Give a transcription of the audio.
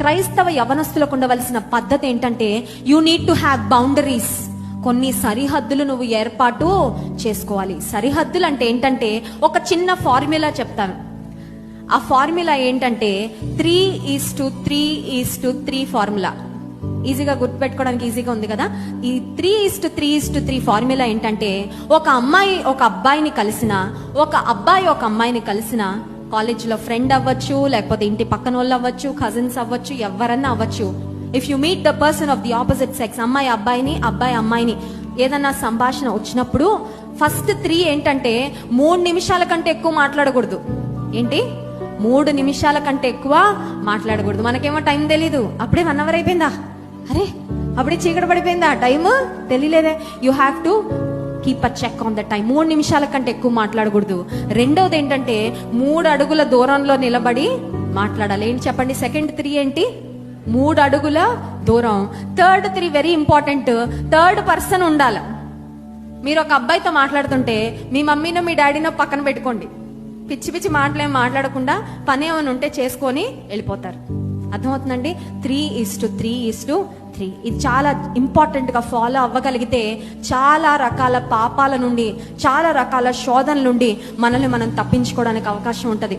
క్రైస్తవ యవనస్తులకు ఉండవలసిన పద్ధతి ఏంటంటే you need to have boundaries. కొన్ని సరిహద్దులు నువ్వు ఏర్పాటు చేసుకోవాలి. సరిహద్దులు అంటే ఏంటంటే ఒక చిన్న ఫార్ములా చెప్తాను. ఆ ఫార్ములా ఏంటంటే 3:3:3 ఫార్ములా. ఈజీగా గుర్తుపెట్టుకోవడానికి ఈజీగా ఉంది కదా. ఈ 3:3:3 ఫార్ములా ఏంటంటే ఒక అమ్మాయి ఒక అబ్బాయిని కలిసిన, ఒక అబ్బాయి ఒక అమ్మాయిని కలిసిన, కాలేజ్లో ఫ్రెండ్ అవ్వచ్చు, లేకపోతే ఇంటి పక్కన వాళ్ళు అవ్వచ్చు, కజిన్స్ అవ్వచ్చు, ఎవరన్నా అవ్వచ్చు. If you meet the person of the opposite sex, అమ్మాయి అబ్బాయిని, అబ్బాయి అమ్మాయిని, ఏదన్నా సంభాషణ వచ్చినప్పుడు ఫస్ట్ 3 ఏంటంటే 3 నిమిషాల కంటే ఎక్కువ మాట్లాడకూడదు. ఏంటి? 3 నిమిషాల కంటే ఎక్కువ మాట్లాడకూడదు. మనకేమో టైం తెలీదు, అప్పుడే 1 అవర్ అయిపోయిందా, అరే అప్పుడే చీకటి పడిపోయిందా, టైం తెలియలేదే. You have to keep a check on the time. 3 నిమిషాల కంటే ఎక్కువ మాట్లాడకూడదు. రెండోది ఏంటంటే 3 అడుగుల దూరంలో నిలబడి మాట్లాడాలి. ఏంటి చెప్పండి? సెకండ్ 3 ఏంటి? 3 అడుగుల దూరం. Third 3 very important. Third person ఉండాలి. మీరు ఒక అబ్బాయితో మాట్లాడుతుంటే మీ మమ్మీనో మీ డాడీనో పక్కన పెట్టుకోండి. పిచ్చి పిచ్చి మాటలేం మాట్లాడకుండా పని ఏమైనా ఉంటే చేసుకొని వెళ్ళిపోతారు. అర్థమవుతుందండి? 3:3:3. ఇది చాలా ఇంపార్టెంట్ గా ఫాలో అవ్వగలిగితే చాలా రకాల పాపాల నుండి, చాలా రకాల శోధనల నుండి మనల్ని మనం తప్పించుకోవడానికి అవకాశం ఉంటుంది.